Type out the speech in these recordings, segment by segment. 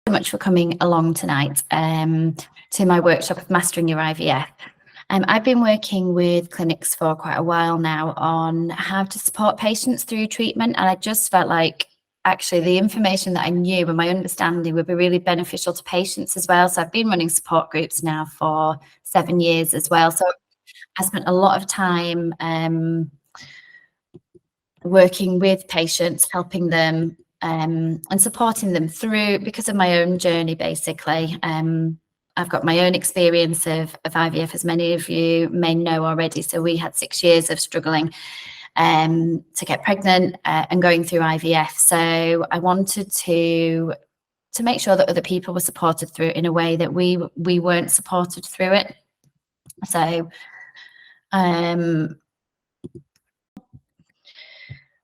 so much for coming along tonight to my workshop of Mastering Your IVF. I've been working with clinics for quite a while now on how to support patients through treatment, and I just felt like actually the information that I knew and my understanding would be really beneficial to patients as well. So I've been running support groups now for 7 years as well. So I spent a lot of time working with patients, helping them and supporting them through, because of my own journey, basically. I've got my own experience of IVF, as many of you may know already. So we had 6 years of struggling to get pregnant and going through IVF. So I wanted to make sure that other people were supported through it in a way that we weren't supported through it. So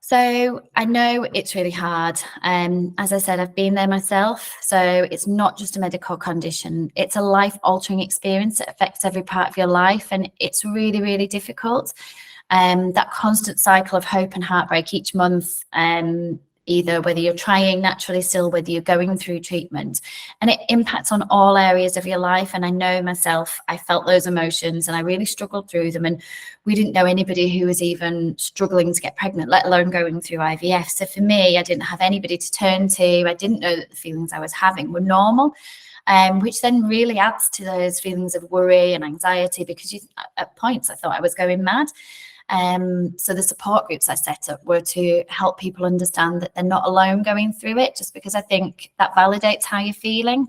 So I know it's really hard. As I said, I've been there myself. So it's not just a medical condition. It's a life-altering experience that affects every part of your life. And it's really, really difficult. That constant cycle of hope and heartbreak each month, either whether you're trying naturally still, whether you're going through treatment, and it impacts on all areas of your life. And I know myself, I felt those emotions and I really struggled through them. And we didn't know anybody who was even struggling to get pregnant, let alone going through IVF. So for me, I didn't have anybody to turn to. I didn't know that the feelings I was having were normal, which then really adds to those feelings of worry and anxiety, because at points I thought I was going mad. So the support groups I set up were to help people understand that they're not alone going through it, just because I think that validates how you're feeling.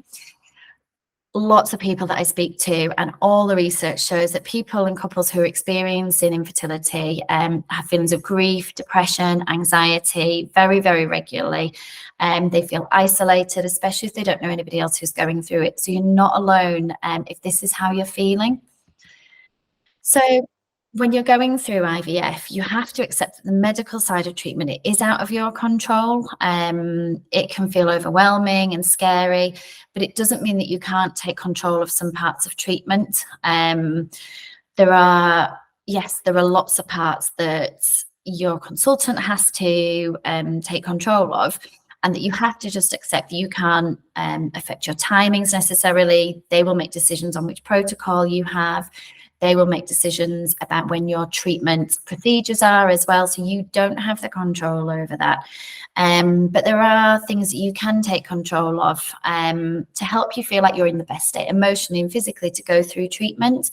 Lots of people that I speak to, and all the research shows that people and couples who are experiencing infertility have feelings of grief, depression, anxiety very, very regularly. They feel isolated, especially if they don't know anybody else who's going through it. So you're not alone if this is how you're feeling. So when you're going through IVF, you have to accept that the medical side of treatment, it is out of your control. It can feel overwhelming and scary, but it doesn't mean that you can't take control of some parts of treatment. There are lots of parts that your consultant has to take control of, and that you have to just accept that you can't affect your timings necessarily. They will make decisions on which protocol you have. They will make decisions about when your treatment procedures are as well. So you don't have the control over that. But there are things that you can take control of to help you feel like you're in the best state emotionally and physically to go through treatment.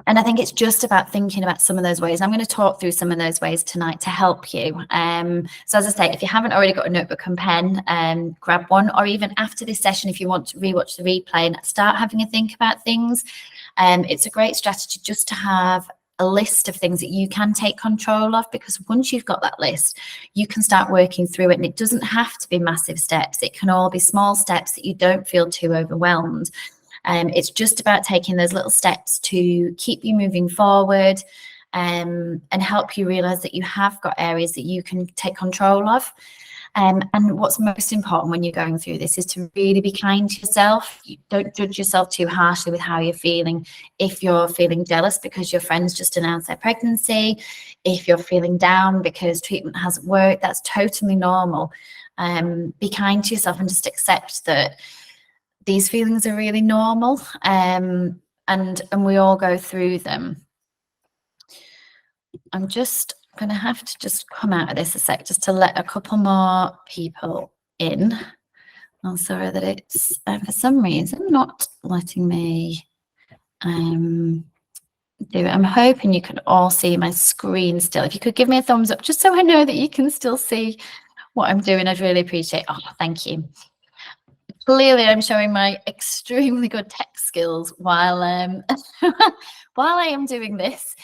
And I think it's just about thinking about some of those ways. I'm going to talk through some of those ways tonight to help you. So as I say, if you haven't already got a notebook and pen, grab one, or even after this session, if you want to rewatch the replay and start having a think about things, it's a great strategy just to have a list of things that you can take control of, because once you've got that list, you can start working through it. And it doesn't have to be massive steps. It can all be small steps that you don't feel too overwhelmed. It's just about taking those little steps to keep you moving forward and help you realize that you have got areas that you can take control of. And what's most important when you're going through this is to really be kind to yourself. You don't judge yourself too harshly with how you're feeling. If you're feeling jealous because your friends just announced their pregnancy, if you're feeling down because treatment hasn't worked, that's totally normal. Be kind to yourself and just accept that these feelings are really normal, and we all go through them. I'm just going to have to just come out of this a sec just to let a couple more people in. I'm sorry that it's for some reason not letting me do it. I'm hoping you can all see my screen still. If you could give me a thumbs up just so I know that you can still see what I'm doing, I'd really appreciate it. Oh, thank you. Clearly, I'm showing my extremely good tech skills while while I am doing this.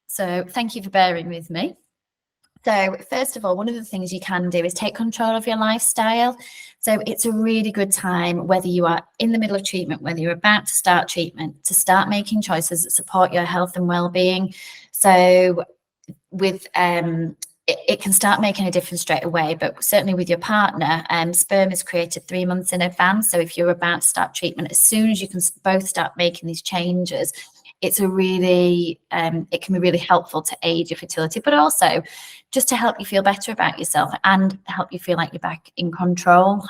So thank you for bearing with me. So first of all, one of the things you can do is take control of your lifestyle. So it's a really good time, whether you are in the middle of treatment, whether you're about to start treatment, to start making choices that support your health and well-being. So with it can start making a difference straight away, but certainly with your partner, sperm is created 3 months in advance. So if you're about to start treatment, as soon as you can both start making these changes, it's a really, it can be really helpful to aid your fertility, but also just to help you feel better about yourself and help you feel like you're back in control.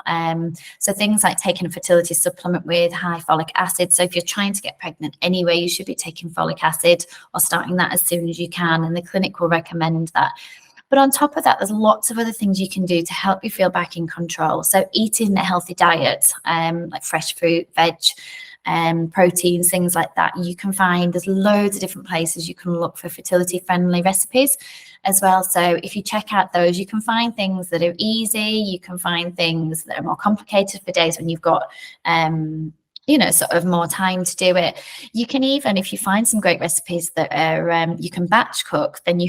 So things like taking a fertility supplement with high folic acid. So if you're trying to get pregnant anyway, you should be taking folic acid or starting that as soon as you can. And the clinic will recommend that. But on top of that, there's lots of other things you can do to help you feel back in control. So eating a healthy diet, like fresh fruit, veg, proteins, things like that. You can find, there's loads of different places you can look for fertility friendly recipes as well. So if you check out those, you can find things that are easy. You can find things that are more complicated for days when you've got, sort of more time to do it. You can even, if you find some great recipes that are, you can batch cook, then you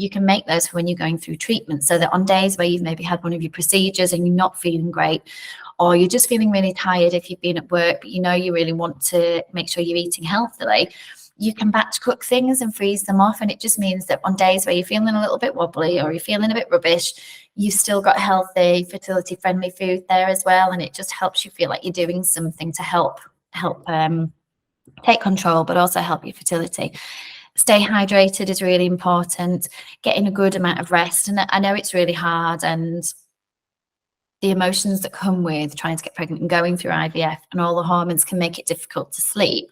can make those for when you're going through treatment, so that on days where you've maybe had one of your procedures and you're not feeling great, or you're just feeling really tired if you've been at work, but you really want to make sure you're eating healthily, you can batch cook things and freeze them off. And it just means that on days where you're feeling a little bit wobbly or you're feeling a bit rubbish, you've still got healthy, fertility friendly food there as well. And it just helps you feel like you're doing something to help take control, but also help your fertility. Stay hydrated is really important. Getting a good amount of rest. And I know it's really hard, and the emotions that come with trying to get pregnant and going through IVF and all the hormones can make it difficult to sleep.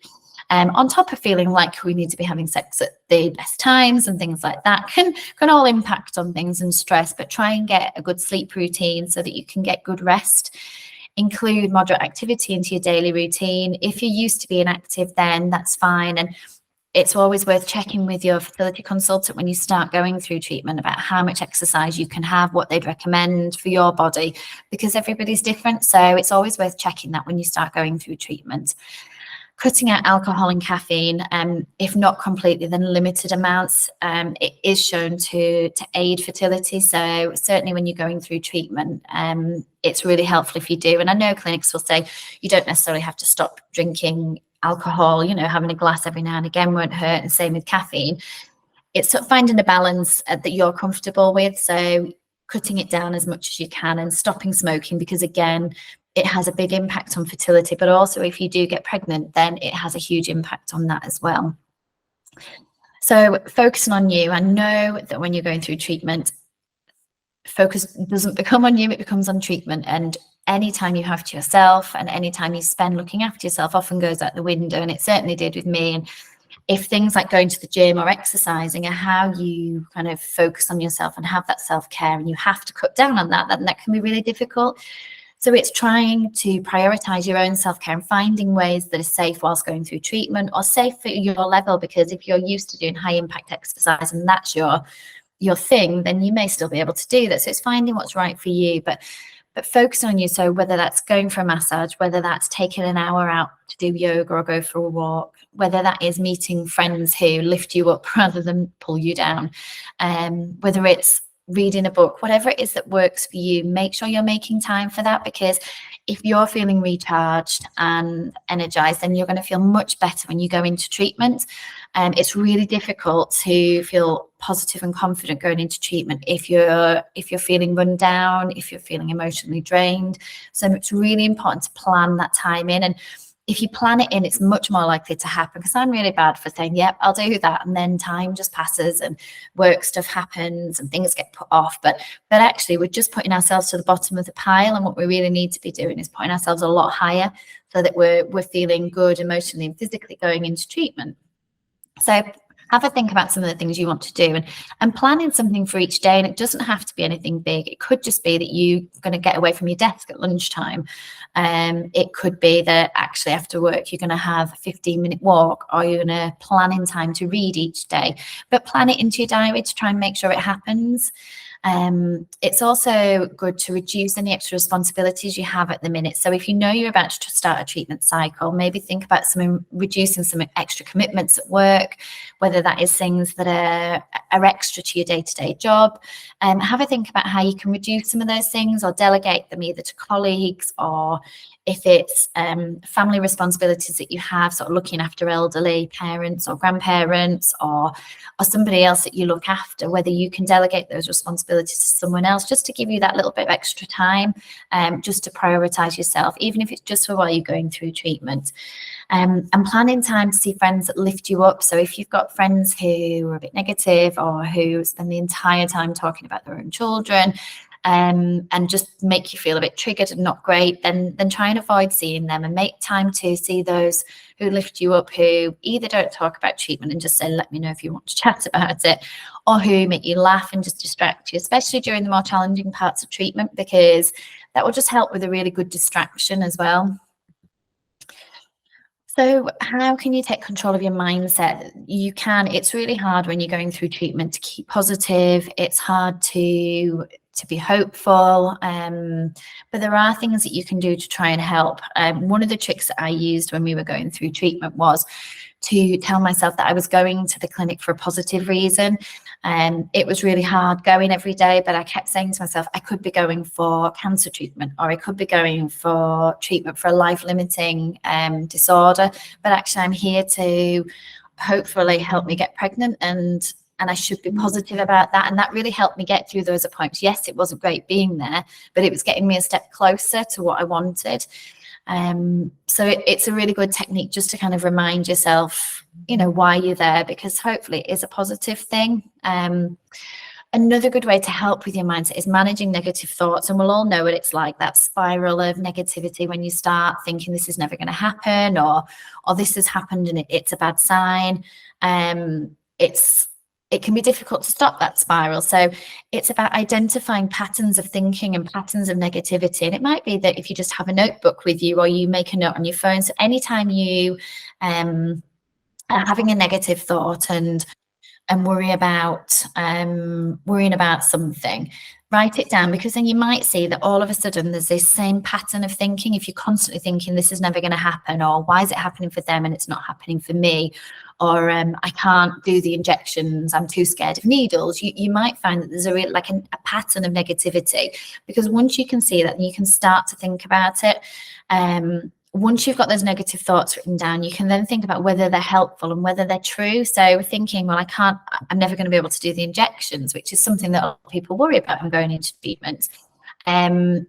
On top of feeling like we need to be having sex at the best times and things like that can all impact on things and stress. But try and get a good sleep routine so that you can get good rest. Include moderate activity into your daily routine. If you're used to being active, then that's fine. And it's always worth checking with your fertility consultant when you start going through treatment about how much exercise you can have, what they'd recommend for your body, because everybody's different. So it's always worth checking that when you start going through treatment. Cutting out alcohol and caffeine, if not completely, then limited amounts. It is shown to aid fertility. So certainly when you're going through treatment, it's really helpful if you do. And I know clinics will say you don't necessarily have to stop drinking alcohol, having a glass every now and again won't hurt, and same with caffeine. It's sort of finding a balance that you're comfortable with. So cutting it down as much as you can and stopping smoking, because again, it has a big impact on fertility, but also if you do get pregnant, then it has a huge impact on that as well. So focusing on you. I know that when you're going through treatment, focus doesn't become on you, it becomes on treatment. And any time you have to yourself and any time you spend looking after yourself often goes out the window. And it certainly did with me. And if things like going to the gym or exercising are how you kind of focus on yourself and have that self-care, and you have to cut down on that, then that can be really difficult. So it's trying to prioritize your own self-care and finding ways that are safe whilst going through treatment, or safe for your level, because if you're used to doing high impact exercise and that's your thing, then you may still be able to do that. So it's finding what's right for you, but focus on you. So whether that's going for a massage, whether that's taking an hour out to do yoga or go for a walk, whether that is meeting friends who lift you up rather than pull you down, whether it's reading a book, whatever it is that works for you, make sure you're making time for that, because if you're feeling recharged and energized, then you're going to feel much better when you go into treatment. It's really difficult to feel positive and confident going into treatment if you're feeling run down, if you're feeling emotionally drained. So it's really important to plan that time in. And if you plan it in, it's much more likely to happen, because I'm really bad for saying, yep, I'll do that. And then time just passes and work stuff happens and things get put off. But actually, we're just putting ourselves to the bottom of the pile. And what we really need to be doing is putting ourselves a lot higher so that we're feeling good emotionally and physically going into treatment. So have a think about some of the things you want to do and plan in something for each day. And it doesn't have to be anything big. It could just be that you're going to get away from your desk at lunchtime. It could be that actually after work, you're going to have a 15-minute walk, or you're going to plan in time to read each day, but plan it into your diary to try and make sure it happens. It's also good to reduce any extra responsibilities you have at the minute. So if you know you're about to start a treatment cycle, maybe think about reducing some extra commitments at work, whether that is things that are extra to your day-to-day job. Have a think about how you can reduce some of those things or delegate them either to colleagues, or if it's family responsibilities that you have, sort of looking after elderly parents or grandparents or somebody else that you look after, whether you can delegate those responsibilities responsibility to someone else, just to give you that little bit of extra time, just to prioritize yourself, even if it's just for while you're going through treatment. And planning time to see friends that lift you up. So if you've got friends who are a bit negative or who spend the entire time talking about their own children, and just make you feel a bit triggered and not great, then try and avoid seeing them, and make time to see those who lift you up, who either don't talk about treatment and just say, let me know if you want to chat about it, or who make you laugh and just distract you, especially during the more challenging parts of treatment, because that will just help with a really good distraction as well. So how can you take control of your mindset? You can. It's really hard when you're going through treatment to keep positive. It's hard to be hopeful. But there are things that you can do to try and help. One of the tricks that I used when we were going through treatment was to tell myself that I was going to the clinic for a positive reason. It was really hard going every day, but I kept saying to myself, I could be going for cancer treatment, or I could be going for treatment for a life-limiting disorder, but actually I'm here to hopefully help me get pregnant, and I should be positive about that. And that really helped me get through those appointments. Yes, it wasn't great being there, but it was getting me a step closer to what I wanted. So it's a really good technique just to kind of remind yourself, why you're there, because hopefully it is a positive thing. Another good way to help with your mindset is managing negative thoughts. And we'll all know what it's like, that spiral of negativity when you start thinking this is never going to happen, or this has happened and it's a bad sign. It can be difficult to stop that spiral. So it's about identifying patterns of thinking and patterns of negativity. And it might be that if you just have a notebook with you, or you make a note on your phone. So anytime you are having a negative thought and worrying about something, write it down, because then you might see that all of a sudden there's this same pattern of thinking. If you're constantly thinking this is never going to happen, or why is it happening for them and it's not happening for me, or I can't do the injections, I'm too scared of needles, you might find that there's a pattern of negativity. Because once you can see that, you can start to think about it. Once you've got those negative thoughts written down, you can then think about whether they're helpful and whether they're true. So thinking, well, I'm never going to be able to do the injections, which is something that a lot of people worry about when going into treatment. Then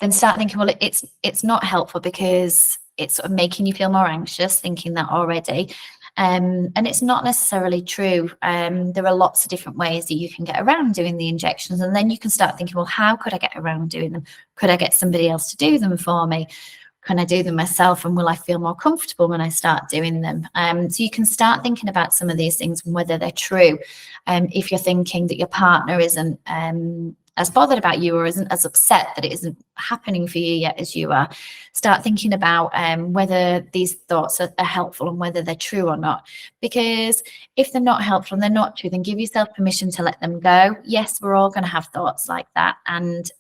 start thinking, well, it's not helpful because it's sort of making you feel more anxious, thinking that already. And it's not necessarily true. There are lots of different ways that you can get around doing the injections. And then you can start thinking, well, how could I get around doing them? Could I get somebody else to do them for me? Can I do them myself, and will I feel more comfortable when I start doing them? So you can start thinking about some of these things and whether they're true. If you're thinking that your partner isn't as bothered about you, or isn't as upset that it isn't happening for you yet as you are, start thinking about whether these thoughts are helpful and whether they're true or not. Because if they're not helpful and they're not true, then give yourself permission to let them go. Yes, we're all going to have thoughts like that, and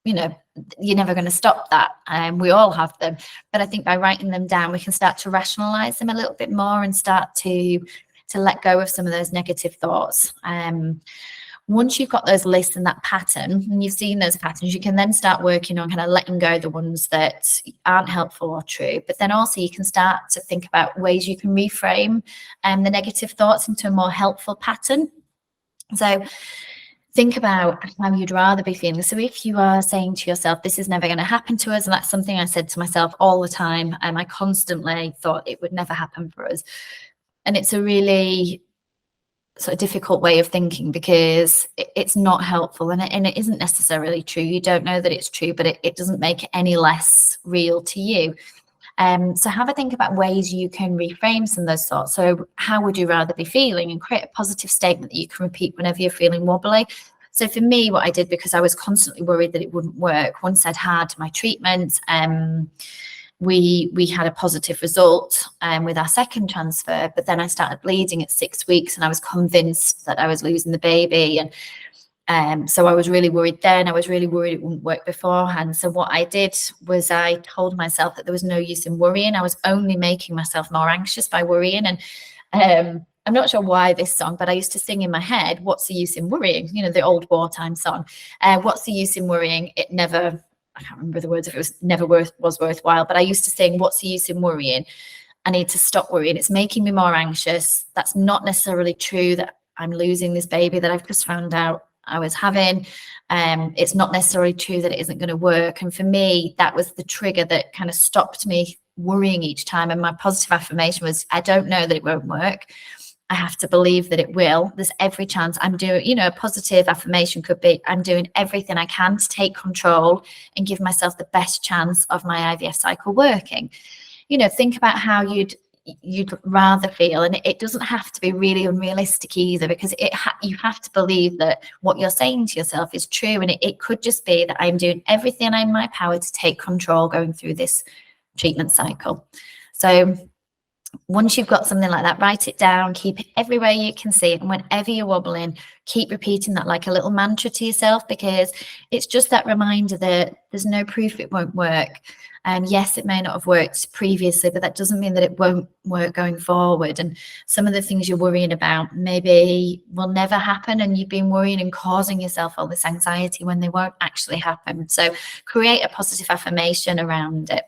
you're never going to stop that. We all have them. But I think by writing them down, we can start to rationalize them a little bit more and start to let go of some of those negative thoughts. Once you've got those lists and that pattern, and you've seen those patterns, you can then start working on kind of letting go the ones that aren't helpful or true. But then also you can start to think about ways you can reframe the negative thoughts into a more helpful pattern. So think about how you'd rather be feeling. So if you are saying to yourself, this is never going to happen to us, and that's something I said to myself all the time, and I constantly thought it would never happen for us. And it's a really sort of difficult way of thinking, because it's not helpful, and it isn't necessarily true. You don't know that it's true, but it doesn't make it any less real to you. So have a think about ways you can reframe some of those thoughts. So how would you rather be feeling, and create a positive statement that you can repeat whenever you're feeling wobbly. So for me, what I did, because I was constantly worried that it wouldn't work, once I'd had my treatment, we had a positive result with our second transfer, but then I started bleeding at 6 weeks, and I was convinced that I was losing the baby. And so I was really worried then. I was really worried it wouldn't work beforehand. So what I did was I told myself that there was no use in worrying. I was only making myself more anxious by worrying. And I'm not sure why this song, but I used to sing in my head, what's the use in worrying? The old wartime song. What's the use in worrying? I can't remember the words, if it was never was worthwhile, but I used to sing, what's the use in worrying? I need to stop worrying. It's making me more anxious. That's not necessarily true that I'm losing this baby that I've just found out I was having. It's not necessarily true that it isn't going to work. And for me, that was the trigger that kind of stopped me worrying each time. And my positive affirmation was, I don't know that it won't work. I have to believe that it will. There's every chance I'm doing, a positive affirmation could be, I'm doing everything I can to take control and give myself the best chance of my IVF cycle working. Think about how you'd rather feel, and it doesn't have to be really unrealistic either, because you have to believe that what you're saying to yourself is true, and it could just be that I'm doing everything in my power to take control going through this treatment cycle. So once you've got something like that, write it down, keep it everywhere you can see it, and whenever you're wobbling, keep repeating that like a little mantra to yourself, because it's just that reminder that there's no proof it won't work. And yes, it may not have worked previously, but that doesn't mean that it won't work going forward. And some of the things you're worrying about maybe will never happen, and you've been worrying and causing yourself all this anxiety when they won't actually happen. So create a positive affirmation around it.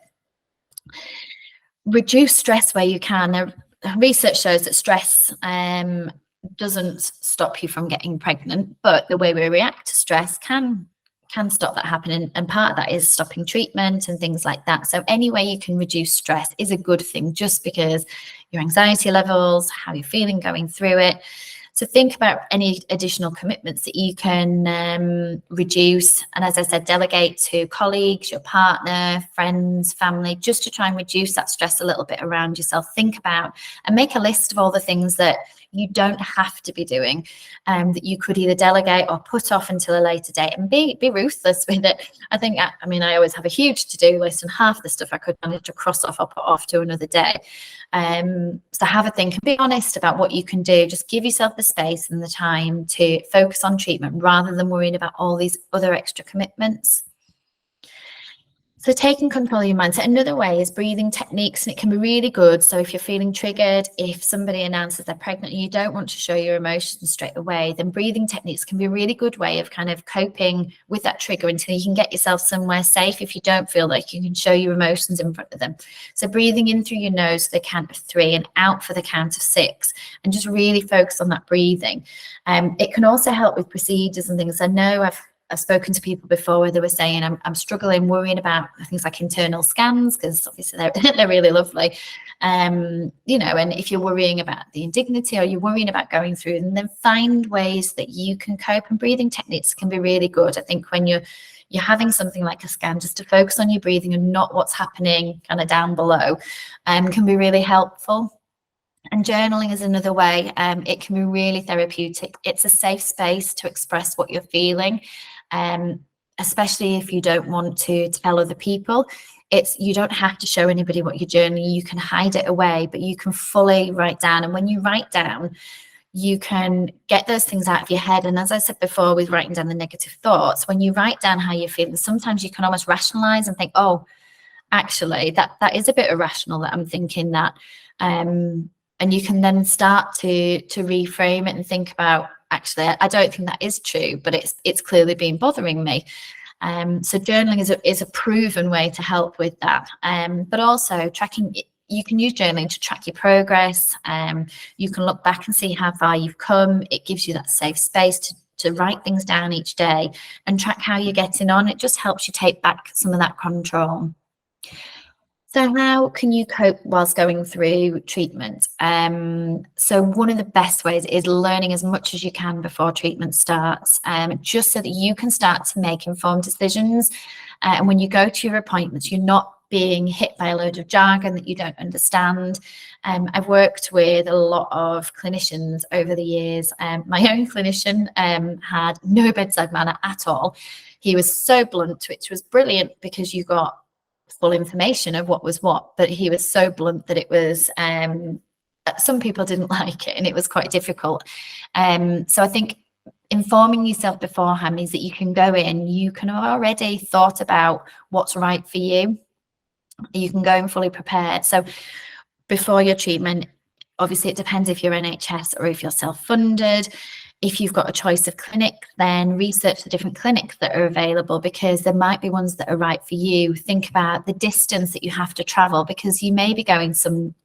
Reduce stress where you can. Now, research shows that stress doesn't stop you from getting pregnant, but the way we react to stress can stop that happening, and part of that is stopping treatment and things like that. So any way you can reduce stress is a good thing, just because your anxiety levels, how you're feeling going through it. So think about any additional commitments that you can reduce. And as I said, delegate to colleagues, your partner, friends, family, just to try and reduce that stress a little bit around yourself. Think about and make a list of all the things that you don't have to be doing, that you could either delegate or put off until a later date, and be ruthless with it. I always have a huge to-do list, and half the stuff I could manage to cross off or put off to another day. So have a think and be honest about what you can do. Just give yourself the space and the time to focus on treatment rather than worrying about all these other extra commitments. So taking control of your mindset. Another way is breathing techniques, and it can be really good. So if you're feeling triggered, if somebody announces they're pregnant and you don't want to show your emotions straight away, then breathing techniques can be a really good way of kind of coping with that trigger until you can get yourself somewhere safe if you don't feel like you can show your emotions in front of them. So breathing in through your nose for the count of 3 and out for the count of 6, and just really focus on that breathing. It can also help with procedures and things. I know I've spoken to people before where they were saying, I'm struggling, worrying about things like internal scans, because obviously they're really lovely. And if you're worrying about the indignity or you're worrying about going through, and then find ways that you can cope, and breathing techniques can be really good. I think when you're having something like a scan, just to focus on your breathing and not what's happening kind of down below, can be really helpful. And journaling is another way. It can be really therapeutic. It's a safe space to express what you're feeling, especially if you don't want to tell other people. You don't have to show anybody what you're journaling. You can hide it away, but you can fully write down. And when you write down, you can get those things out of your head. And as I said before, with writing down the negative thoughts, when you write down how you're feeling, sometimes you can almost rationalize and think, oh, actually, that is a bit irrational that I'm thinking that. And you can then start to reframe it and think about, actually, I don't think that is true, but it's clearly been bothering me. So journaling is a proven way to help with that. But also tracking, you can use journaling to track your progress. You can look back and see how far you've come. It gives you that safe space to write things down each day and track how you're getting on. It just helps you take back some of that control. So how can you cope whilst going through treatment? So one of the best ways is learning as much as you can before treatment starts, just so that you can start to make informed decisions. And when you go to your appointments, you're not being hit by a load of jargon that you don't understand. I've worked with a lot of clinicians over the years. My own clinician had no bedside manner at all. He was so blunt, which was brilliant because you got full information of what was what, but he was so blunt that it was some people didn't like it, and it was quite difficult. So I think informing yourself beforehand means that you can go in, you can have already thought about what's right for you. You can go in fully prepared. So before your treatment, obviously it depends if you're NHS or if you're self-funded. If you've got a choice of clinic, then research the different clinics that are available, because there might be ones that are right for you. Think about the distance that you have to travel, because you may be going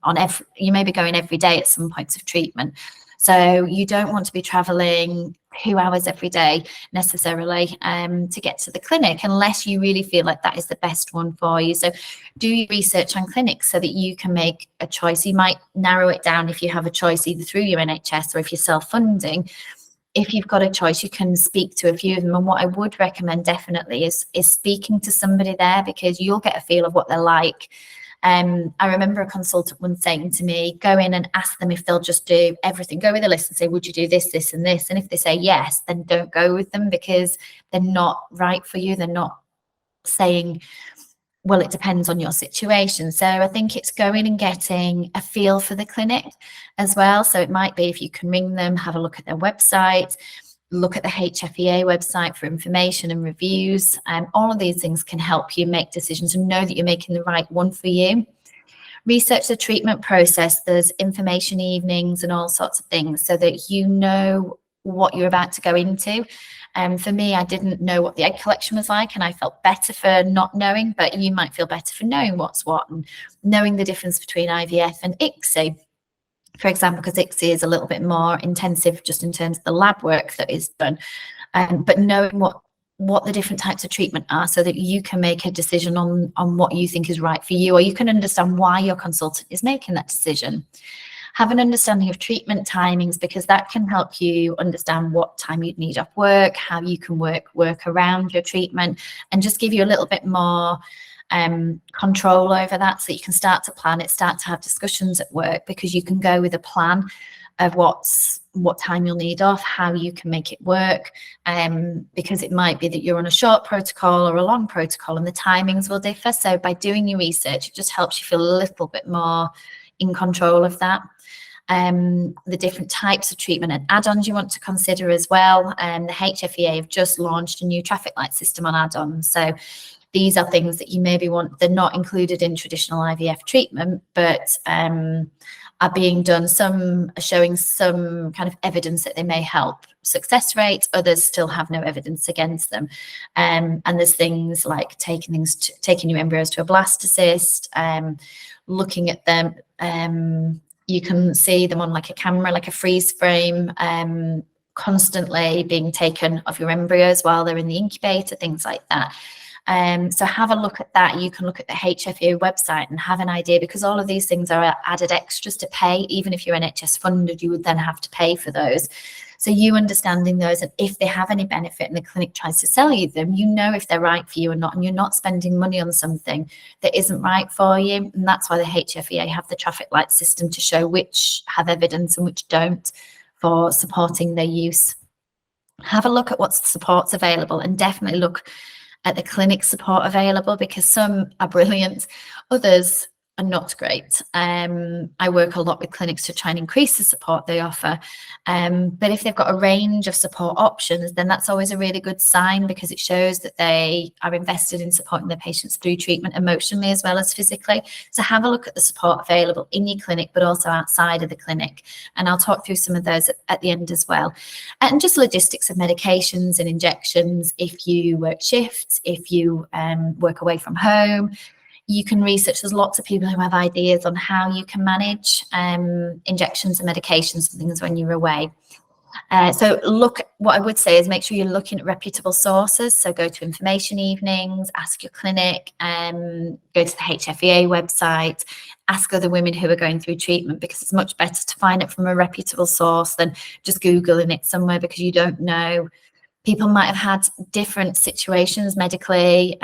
every day at some points of treatment. So you don't want to be traveling 2 hours every day necessarily to get to the clinic, unless you really feel like that is the best one for you. So do your research on clinics so that you can make a choice. You might narrow it down if you have a choice either through your NHS or if you're self-funding. If you've got a choice, you can speak to a few of them. And what I would recommend definitely is speaking to somebody there, because you'll get a feel of what they're like. I remember a consultant once saying to me, go in and ask them if they'll just do everything. Go with a list and say, would you do this, this, and this? And if they say yes, then don't go with them, because they're not right for you. They're not saying, well, it depends on your situation. So I think it's going and getting a feel for the clinic as well. So it might be if you can ring them, have a look at their website, look at the HFEA website for information and reviews. All of these things can help you make decisions and know that you're making the right one for you. Research the treatment process. There's information evenings and all sorts of things so that you know what you're about to go into. For me, I didn't know what the egg collection was like, and I felt better for not knowing, but you might feel better for knowing what's what and knowing the difference between IVF and ICSI. For example, because ICSI is a little bit more intensive just in terms of the lab work that is done, but knowing what the different types of treatment are so that you can make a decision on what you think is right for you, or you can understand why your consultant is making that decision. Have an understanding of treatment timings, because that can help you understand what time you'd need off work, how you can work around your treatment, and just give you a little bit more control over that, so you can start to plan it, start to have discussions at work, because you can go with a plan of what time you'll need off, how you can make it work, because it might be that you're on a short protocol or a long protocol and the timings will differ. So by doing your research, it just helps you feel a little bit more in control of that. The different types of treatment and add-ons you want to consider as well. The HFEA have just launched a new traffic light system on add-ons. So these are things that you maybe want, they're not included in traditional IVF treatment, but are being done. Some are showing some kind of evidence that they may help success rate, others still have no evidence against them. And there's things like taking your embryos to a blastocyst, looking at them. You can see them on like a camera, like a freeze frame, constantly being taken of your embryos while they're in the incubator, things like that. So have a look at that. You can look at the HFEA website and have an idea, because all of these things are added extras to pay. Even if you're NHS funded, you would then have to pay for those. So you understanding those, and if they have any benefit and the clinic tries to sell you them, you know if they're right for you or not, and you're not spending money on something that isn't right for you. And that's why the HFEA have the traffic light system to show which have evidence and which don't for supporting their use. Have a look at what support's available, and definitely look at the clinic support available, because some are brilliant, others are not great. I work a lot with clinics to try and increase the support they offer. But if they've got a range of support options, then that's always a really good sign, because it shows that they are invested in supporting their patients through treatment emotionally as well as physically. So have a look at the support available in your clinic, but also outside of the clinic. And I'll talk through some of those at the end as well. And just logistics of medications and injections. If you work shifts, if you work away from home, you can research. There's lots of people who have ideas on how you can manage injections and medications and things when you're away. So what I would say is make sure you're looking at reputable sources. So go to information evenings, ask your clinic, go to the HFEA website, ask other women who are going through treatment, because it's much better to find it from a reputable source than just Googling it somewhere, because you don't know. People might have had different situations medically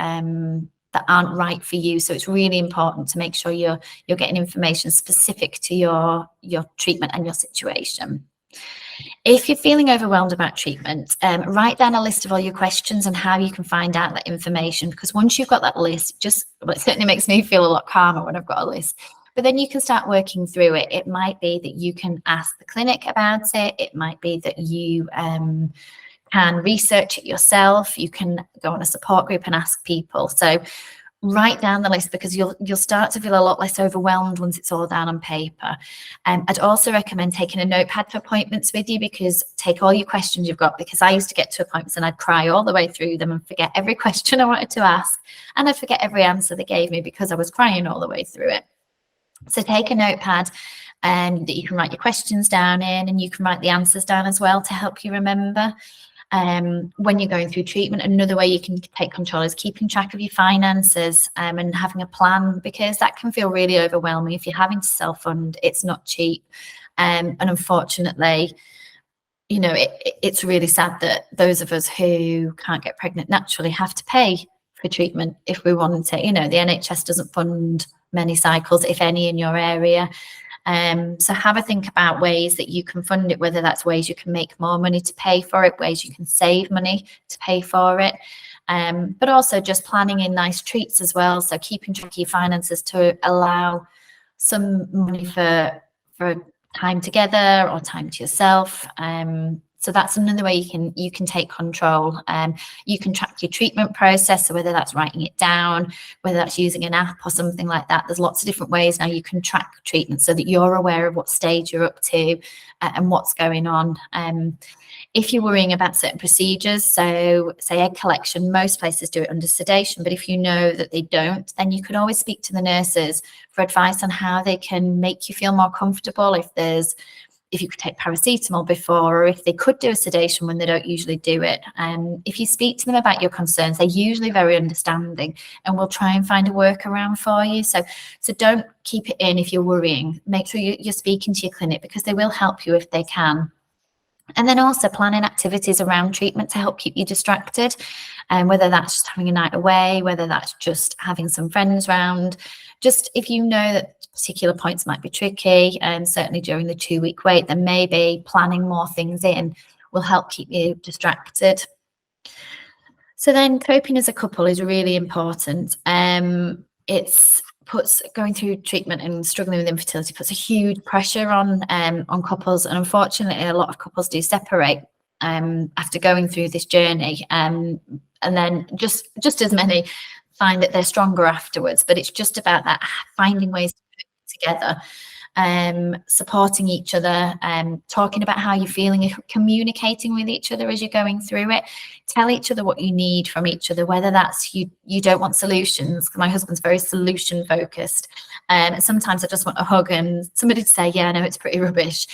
that aren't right for you. So it's really important to make sure you're getting information specific to your treatment and your situation. If you're feeling overwhelmed about treatment, write down a list of all your questions and how you can find out that information, because once you've got that list, it certainly makes me feel a lot calmer when I've got a list. But then you can start working through it. It might be that you can ask the clinic about it. It might be that you can research it yourself. You can go on a support group and ask people. So write down the list, because you'll start to feel a lot less overwhelmed once it's all down on paper. I'd also recommend taking a notepad for appointments with you, because take all your questions you've got, because I used to get to appointments and I'd cry all the way through them and forget every question I wanted to ask, and I'd forget every answer they gave me because I was crying all the way through it. So take a notepad that you can write your questions down in, and you can write the answers down as well to help you remember. When you're going through treatment, another way you can take control is keeping track of your finances, and having a plan, because that can feel really overwhelming. If you're having to self-fund, it's not cheap. And unfortunately, you know, it's really sad that those of us who can't get pregnant naturally have to pay for treatment if we want it. You know, the NHS doesn't fund many cycles, if any, in your area. So have a think about ways that you can fund it, whether that's ways you can make more money to pay for it, ways you can save money to pay for it, but also just planning in nice treats as well. So keeping track of your finances to allow some money for time together or time to yourself. So that's another way you can take control. You can track your treatment process, so whether that's writing it down, whether that's using an app or something like that. There's lots of different ways now you can track treatment so that you're aware of what stage you're up to and what's going on. If you're worrying about certain procedures, so say egg collection, most places do it under sedation, but if you know that they don't, then you can always speak to the nurses for advice on how they can make you feel more comfortable. If you could take paracetamol before, or if they could do a sedation when they don't usually do it. If you speak to them about your concerns, they're usually very understanding and will try and find a workaround for you. So don't keep it in if you're worrying. Make sure you're speaking to your clinic, because they will help you if they can. And then also planning activities around treatment to help keep you distracted, and whether that's just having a night away, whether that's just having some friends round. Just if you know that particular points might be tricky, and certainly during the 2-week wait, then maybe planning more things in will help keep you distracted. So then coping as a couple is really important. Going through treatment and struggling with infertility puts a huge pressure on couples, and unfortunately a lot of couples do separate after going through this journey, and then just as many find that they're stronger afterwards. But it's just about that, finding ways to put it together, supporting each other, talking about how you're feeling, communicating with each other as you're going through it. Tell each other what you need from each other, whether that's you don't want solutions. My husband's very solution focused, and sometimes I just want a hug and somebody to say, yeah, no, it's pretty rubbish.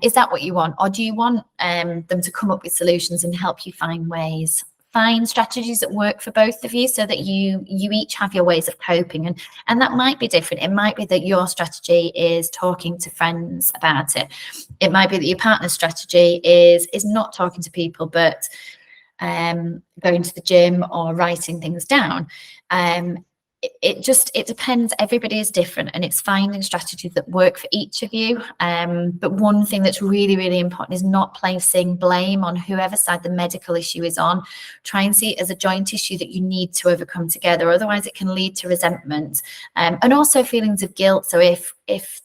Is that what you want? Or do you want them to come up with solutions and help you find ways? Find strategies that work for both of you, so that you each have your ways of coping, and that might be different. It might be that your strategy is talking to friends about it. It might be that your partner's strategy is not talking to people, but going to the gym or writing things down. It depends. Everybody is different, and it's finding strategies that work for each of you. But one thing that's really, really important is not placing blame on whoever side the medical issue is on. Try and see it as a joint issue that you need to overcome together. Otherwise, it can lead to resentment, and also feelings of guilt. So if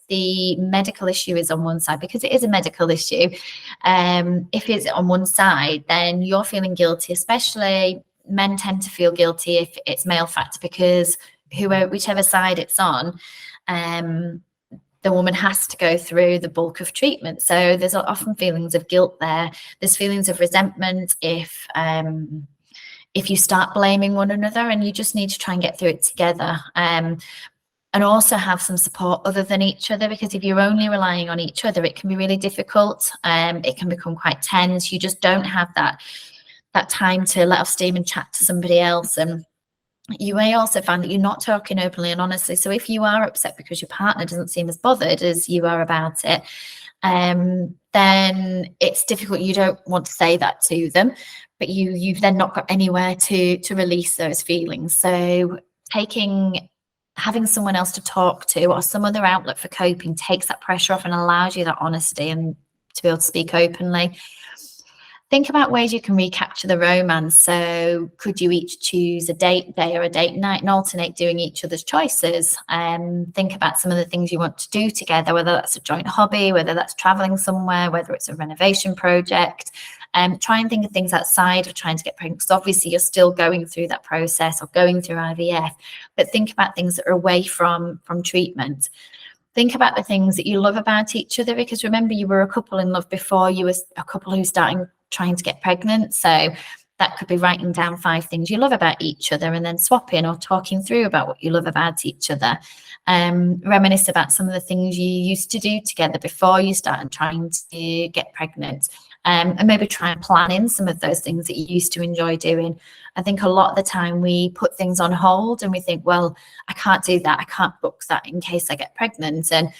the medical issue is on one side, because it is a medical issue, if it's on one side, then you're feeling guilty. Especially men tend to feel guilty if it's male factor, because whichever side it's on, the woman has to go through the bulk of treatment. So there's often feelings of guilt there. There's feelings of resentment if you start blaming one another, and you just need to try and get through it together. And also have some support other than each other, because if you're only relying on each other, it can be really difficult. It can become quite tense. You just don't have that time to let off steam and chat to somebody else. And you may also find that you're not talking openly and honestly. So if you are upset because your partner doesn't seem as bothered as you are about it, then it's difficult. You don't want to say that to them, but you've then not got anywhere to release those feelings. So having someone else to talk to, or some other outlet for coping, takes that pressure off and allows you that honesty and to be able to speak openly. Think about ways you can recapture the romance. So could you each choose a date day or a date night and alternate doing each other's choices? Think about some of the things you want to do together, whether that's a joint hobby, whether that's traveling somewhere, whether it's a renovation project. Try and think of things outside of trying to get pregnant, because obviously you're still going through that process or going through IVF, but think about things that are away from treatment. Think about the things that you love about each other, because remember, you were a couple in love before you were a couple who's trying to get pregnant. So That could be writing down 5 things you love about each other and then swapping or talking through about what you love about each other. Reminisce about some of the things you used to do together before you started trying to get pregnant. And maybe try and plan in some of those things that you used to enjoy doing. I think a lot of the time we put things on hold and we think, well, I can't do that. I can't book that in case I get pregnant. And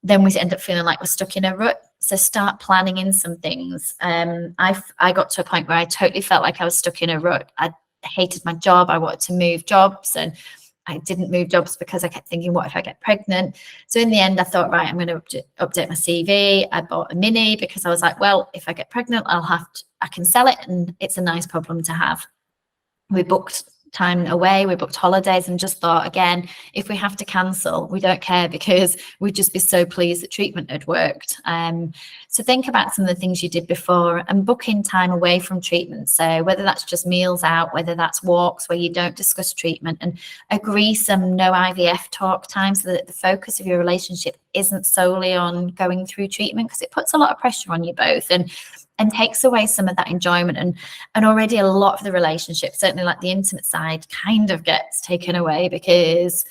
then we end up feeling like we're stuck in a rut. So start planning in some things. I got to a point where I totally felt like I was stuck in a rut. I hated my job. I wanted to move jobs, and I didn't move jobs because I kept thinking, what if I get pregnant? So in the end, I thought, right, I'm going to update my CV. I bought a Mini because I was like, well, if I get pregnant, I can sell it, and it's a nice problem to have. We booked time away, we booked holidays, and just thought, again, if we have to cancel, we don't care, because we'd just be so pleased that treatment had worked. So think about some of the things you did before and book in time away from treatment. So whether that's just meals out, whether that's walks where you don't discuss treatment, and agree some no IVF talk time so that the focus of your relationship isn't solely on going through treatment, because it puts a lot of pressure on you both and takes away some of that enjoyment, and already a lot of the relationship, certainly like the intimate side, kind of gets taken away because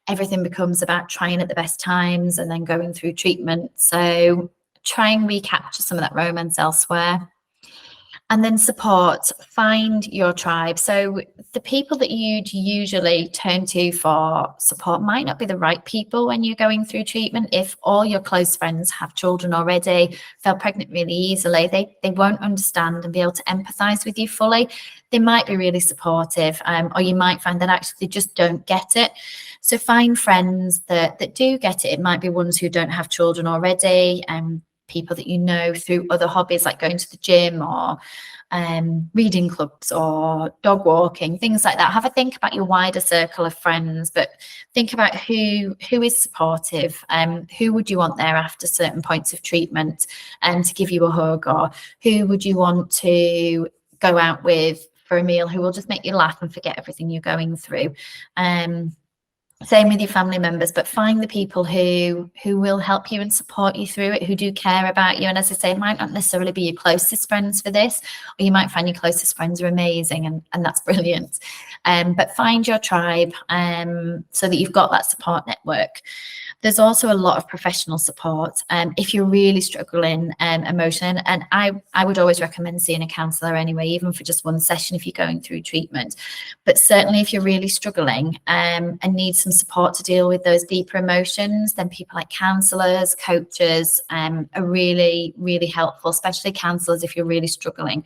everything becomes about trying at the best times and then going through treatment. So try and recapture some of that romance elsewhere. And then support, find your tribe. So the people that you'd usually turn to for support might not be the right people when you're going through treatment. If all your close friends have children already, fell pregnant really easily, they won't understand and be able to empathize with you fully. They might be really supportive, or you might find that actually they just don't get it. So find friends that do get it. It might be ones who don't have children already, people that you know through other hobbies like going to the gym or reading clubs or dog walking, things like that. Have a think about your wider circle of friends, but think about who is supportive, who would you want there after certain points of treatment to give you a hug, or who would you want to go out with for a meal, who will just make you laugh and forget everything you're going through. Same with your family members, but find the people who will help you and support you through it, who do care about you. And as I say, it might not necessarily be your closest friends for this, or you might find your closest friends are amazing, and that's brilliant. But find your tribe so that you've got that support network. There's also a lot of professional support if you're really struggling emotionally, and I would always recommend seeing a counsellor anyway, even for just one session if you're going through treatment. But certainly if you're really struggling and need some support to deal with those deeper emotions, then people like counsellors, coaches are really, really helpful, especially counsellors if you're really struggling.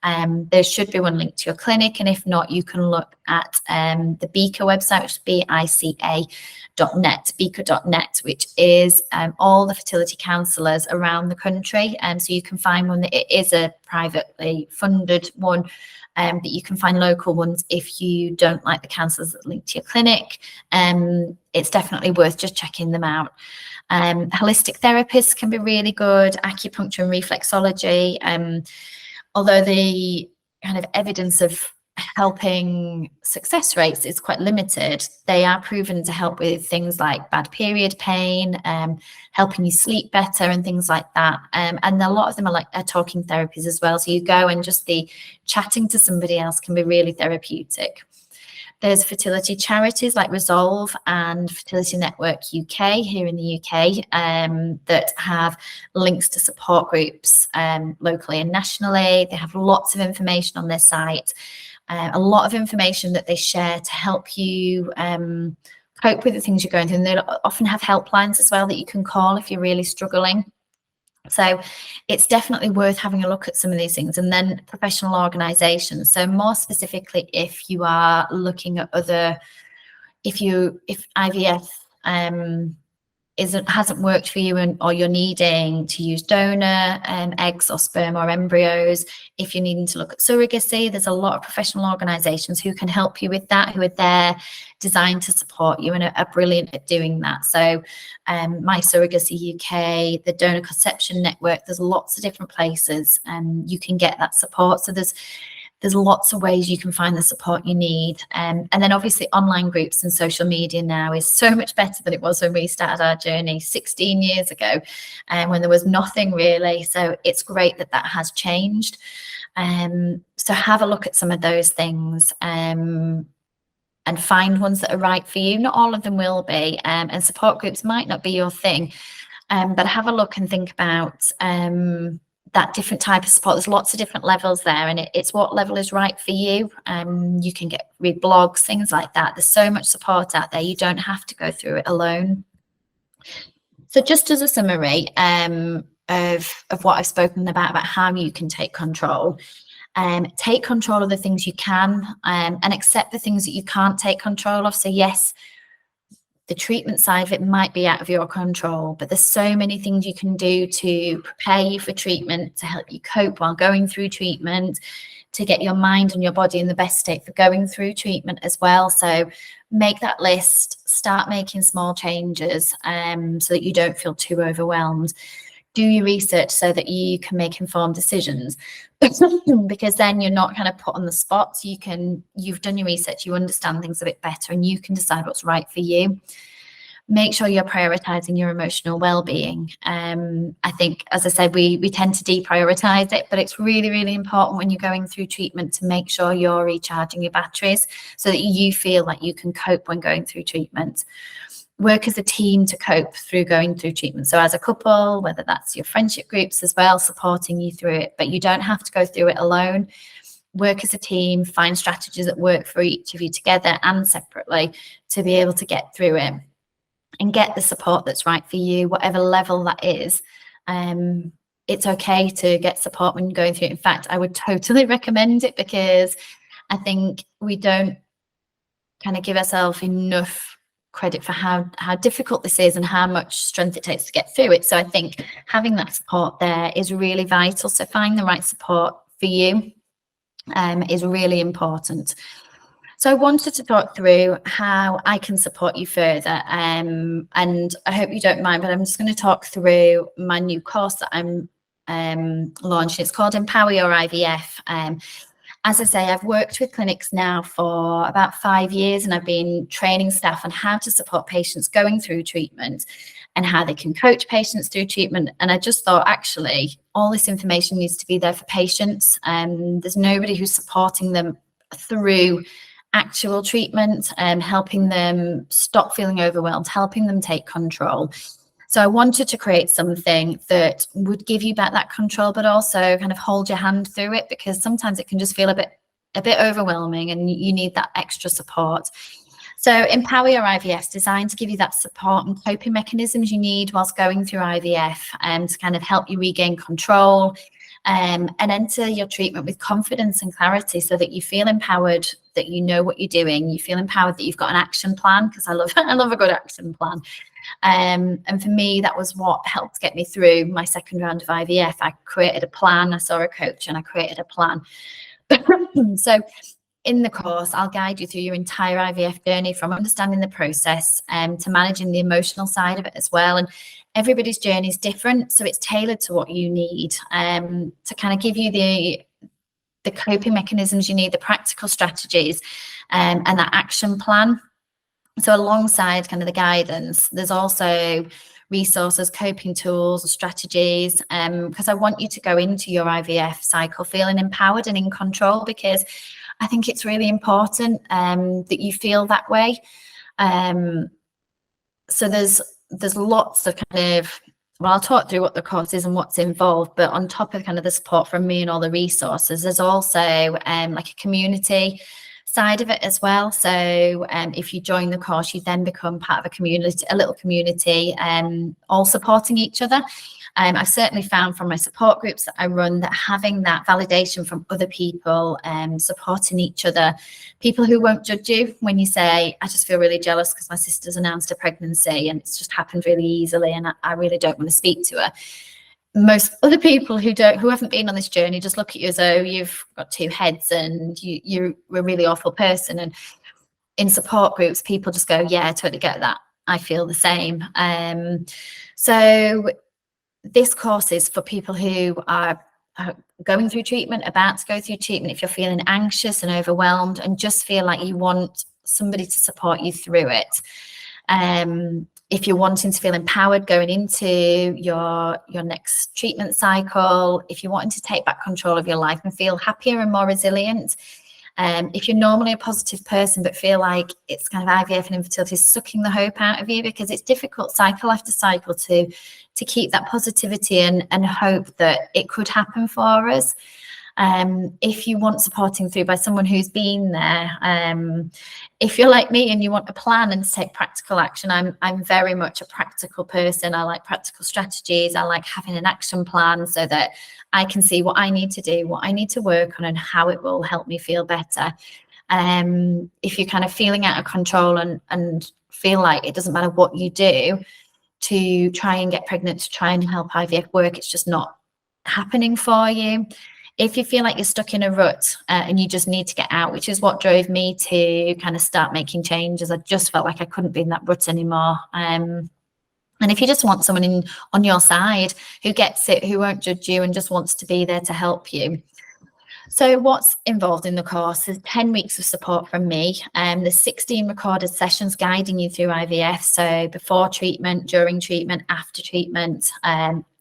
There should be one linked to your clinic, and if not, you can look at the Beaker website, which is BICA.net, Beaker.net, which is all the fertility counsellors around the country. So you can find one that it is a privately funded one, but you can find local ones if you don't like the counsellors that link to your clinic. It's definitely worth just checking them out. Holistic therapists can be really good, acupuncture and reflexology. Although the kind of evidence of helping success rates is quite limited, they are proven to help with things like bad period pain, helping you sleep better and things like that. And a lot of them are talking therapies as well. So you go and just the chatting to somebody else can be really therapeutic. There's fertility charities like Resolve and Fertility Network UK here in the UK that have links to support groups locally and nationally. They have lots of information on their site, a lot of information that they share to help you cope with the things you're going through. And they often have helplines as well that you can call if you're really struggling. So it's definitely worth having a look at some of these things. And then professional organizations. So more specifically, if you are looking at if IVF hasn't worked for you, or you're needing to use donor eggs or sperm or embryos, if you're needing to look at surrogacy, there's a lot of professional organizations who can help you with that, who are there designed to support you and are brilliant at doing that. So My Surrogacy UK, the Donor Conception Network, there's lots of different places and you can get that support. So there's lots of ways you can find the support you need. And then obviously online groups and social media now is so much better than it was when we started our journey 16 years ago, when there was nothing really. So it's great that has changed. So have a look at some of those things, and find ones that are right for you. Not all of them will be, and support groups might not be your thing, but have a look and think about that different type of support. There's lots of different levels there, and it's what level is right for you. You can read blogs, things like that. There's so much support out there. You don't have to go through it alone. So just as a summary of what I've spoken about how you can take control. Take control of the things you can, and accept the things that you can't take control of. So yes, the treatment side of it might be out of your control, but there's so many things you can do to prepare you for treatment, to help you cope while going through treatment, to get your mind and your body in the best state for going through treatment as well. So make that list, start making small changes, so that you don't feel too overwhelmed. Do your research so that you can make informed decisions, because then you're not kind of put on the spot. So you've done your research, you understand things a bit better, and you can decide what's right for you. Make sure you're prioritizing your emotional well-being. I think, as I said, we tend to deprioritize it, but it's really, really important when you're going through treatment to make sure you're recharging your batteries so that you feel like you can cope when going through treatment. Work as a team to cope through going through treatment. So as a couple, whether that's your friendship groups as well, supporting you through it, but you don't have to go through it alone. Work as a team, find strategies that work for each of you together and separately to be able to get through it and get the support that's right for you, whatever level that is. It's okay to get support when you're going through it. In fact, I would totally recommend it, because I think we don't kind of give ourselves enough credit for how difficult this is and how much strength it takes to get through it. So I think having that support there is really vital. So find the right support for you is really important. So I wanted to talk through how I can support you further, and I hope you don't mind, but I'm just going to talk through my new course that I'm launching. It's called Empower Your IVF. As I say, I've worked with clinics now for about 5 years, and I've been training staff on how to support patients going through treatment and how they can coach patients through treatment. And I just thought, actually, all this information needs to be there for patients. There's nobody who's supporting them through actual treatment and helping them stop feeling overwhelmed, helping them take control. So I wanted to create something that would give you back that control, but also kind of hold your hand through it, because sometimes it can just feel a bit overwhelming and you need that extra support. So Empower Your IVF is designed to give you that support and coping mechanisms you need whilst going through IVF, and to kind of help you regain control, and enter your treatment with confidence and clarity, so that you feel empowered, that you know what you're doing, you feel empowered that you've got an action plan, because I love a good action plan. And for me, that was what helped get me through my second round of IVF. I created a plan, I saw a coach, and I created a plan. So in the course, I'll guide you through your entire IVF journey, from understanding the process to managing the emotional side of it as well. And everybody's journey is different, so it's tailored to what you need, to kind of give you the coping mechanisms you need, the practical strategies, and that action plan. So alongside kind of the guidance, there's also resources, coping tools, strategies, because I want you to go into your IVF cycle feeling empowered and in control, because I think it's really important that you feel that way. So there's lots of kind of, well, I'll talk through what the course is and what's involved, but on top of kind of the support from me and all the resources, there's also like a community side of it as well. So if you join the course, you then become part of a community, a little community, all supporting each other. I've certainly found from my support groups that I run that having that validation from other people, supporting each other, people who won't judge you when you say, I just feel really jealous because my sister's announced a pregnancy and it's just happened really easily and I really don't want to speak to her. Most other people who haven't been on this journey just look at you as though you've got two heads and you're a really awful person. And in support groups, people just go, yeah, I totally get that. I feel the same. So this course is for people who are going through treatment, about to go through treatment, if you're feeling anxious and overwhelmed and just feel like you want somebody to support you through it. if you're wanting to feel empowered going into your next treatment cycle, if you're wanting to take back control of your life and feel happier and more resilient, if you're normally a positive person but feel like it's kind of IVF and infertility sucking the hope out of you, because it's difficult cycle after cycle to keep that positivity and hope that it could happen for us. If you want supporting through by someone who's been there, if you're like me and you want a plan and to take practical action, I'm very much a practical person. I like practical strategies. I like having an action plan so that I can see what I need to do, what I need to work on, and how it will help me feel better. If you're kind of feeling out of control and feel like it doesn't matter what you do to try and get pregnant, to try and help IVF work, it's just not happening for you. If you feel like you're stuck in a rut and you just need to get out, which is what drove me to kind of start making changes. I just felt like I couldn't be in that rut anymore. And if you just want someone on your side who gets it, who won't judge you and just wants to be there to help you. So what's involved in the course? There's 10 weeks of support from me. There's 16 recorded sessions guiding you through IVF. So before treatment, during treatment, after treatment,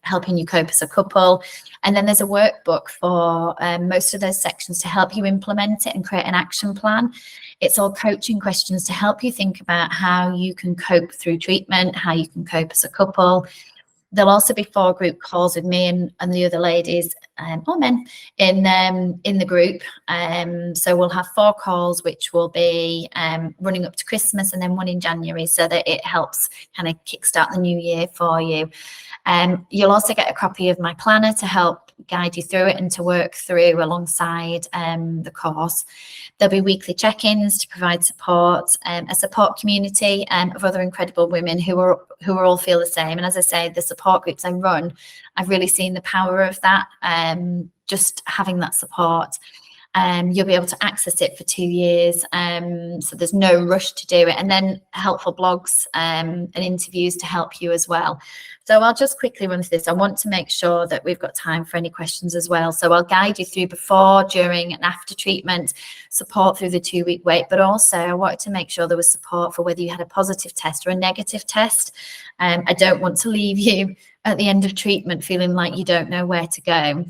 helping you cope as a couple. And then there's a workbook for most of those sections to help you implement it and create an action plan. It's all coaching questions to help you think about how you can cope through treatment, how you can cope as a couple. There'll also be 4 group calls with me and the other ladies or men in the group. So we'll have 4 calls, which will be running up to Christmas, and then one in January, so that it helps kind of kickstart the new year for you. You'll also get a copy of my planner to help guide you through it and to work through alongside the course. There'll be weekly check-ins to provide support, a support community of other incredible women who all feel the same. And as I say, the support groups I run, I've really seen the power of that, just having that support. You'll be able to access it for 2 years, so there's no rush to do it, and then helpful blogs and interviews to help you as well. So I'll just quickly run through this. I want to make sure that we've got time for any questions as well. So I'll guide you through before, during and after treatment, support through the 2-week wait, but also I wanted to make sure there was support for whether you had a positive test or a negative test. I don't want to leave you at the end of treatment feeling like you don't know where to go.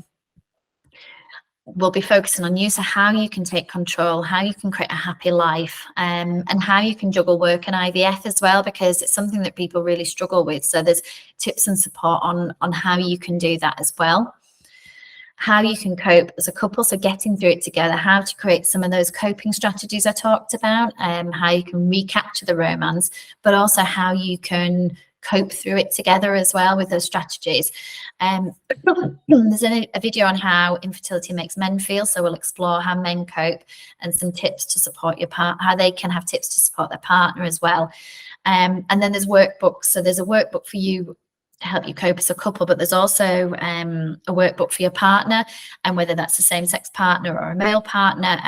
We'll be focusing on you, so how you can take control, how you can create a happy life, and how you can juggle work and IVF as well, because it's something that people really struggle with. So there's tips and support on how you can do that as well. How you can cope as a couple, so getting through it together, how to create some of those coping strategies I talked about, how you can recapture the romance, but also how you can cope through it together as well with those strategies. There's a video on how infertility makes men feel, so we'll explore how men cope and some tips to support your partner, how they can have tips to support their partner as well. And then there's workbooks, so there's a workbook for you to help you cope as a couple, but there's also a workbook for your partner, and whether that's a same-sex partner or a male partner,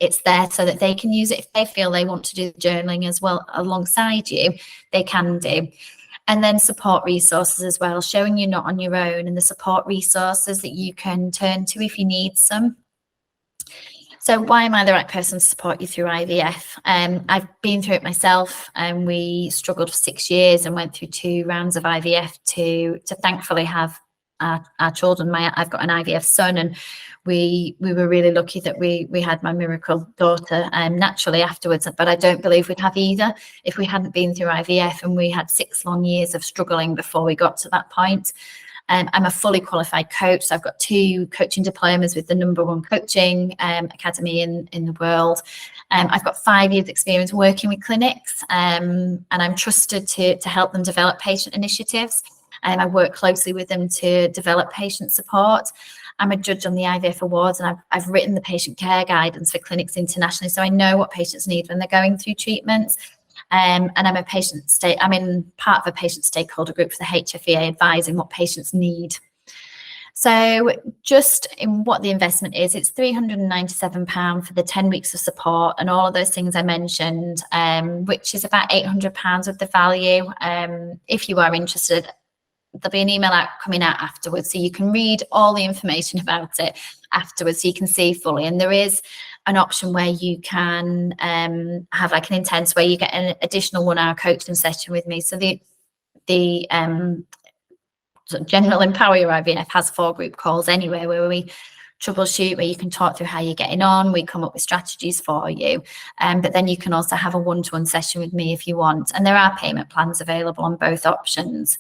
it's there so that they can use it if they feel they want to do journaling as well alongside you, they can do. And then support resources as well, showing you're not on your own, and the support resources that you can turn to if you need some. So why am I the right person to support you through IVF? I've been through it myself, and we struggled for 6 years and went through 2 rounds of IVF to thankfully have our children. I've got an IVF son, and we were really lucky that we had my miracle daughter naturally afterwards, but I don't believe we'd have either if we hadn't been through IVF, and we had 6 long years of struggling before we got to that point. I'm a fully qualified coach, so I've got 2 coaching diplomas with the #1 coaching academy in the world. I've got 5 years experience working with clinics, and I'm trusted to help them develop patient initiatives. I work closely with them to develop patient support. I'm a judge on the IVF Awards, and I've written the patient care guidance for clinics internationally, so I know what patients need when they're going through treatments. And I'm in part of a patient stakeholder group for the HFEA, advising what patients need. So just in what the investment is, it's £397 for the 10 weeks of support and all of those things I mentioned, which is about £800 of the value. If you are interested, there'll be an email coming out afterwards, so you can read all the information about it afterwards, so you can see fully. And there is an option where you can have like an intense, where you get an additional 1 hour coaching session with me. So the General Empower Your IVF has 4 group calls anyway, where we troubleshoot, where you can talk through how you're getting on. We come up with strategies for you. But then you can also have a 1-to-1 session with me if you want. And there are payment plans available on both options.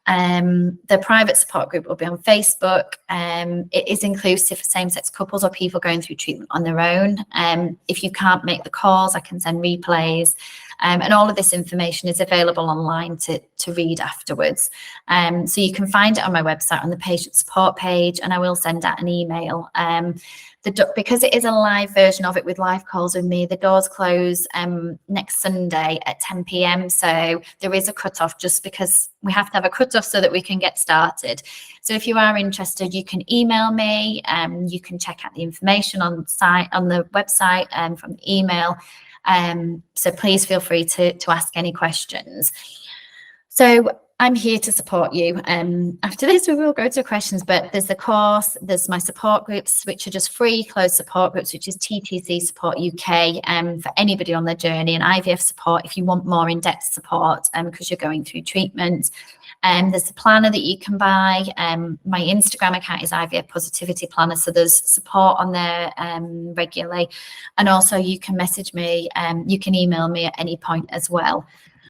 The private support group will be on Facebook. It is inclusive for same-sex couples or people going through treatment on their own. If you can't make the calls, I can send replays. And all of this information is available online to read afterwards. So you can find it on my website on the patient support page, and I will send out an email. Because it is a live version of it with live calls with me, the doors close next Sunday at 10 p.m. So there is a cutoff, just because we have to have a cutoff so that we can get started. So if you are interested, you can email me. You can check out the information on the website from the email. So please feel free to ask any questions. So I'm here to support you. After this, we will go to questions, but there's the course, there's my support groups, which are just free closed support groups, which is TTC Support UK, for anybody on their journey, and IVF support if you want more in-depth support because you're going through treatment. There's the planner that you can buy. My Instagram account is IVF Positivity Planner, so there's support on there regularly. And also you can message me, you can email me at any point as well.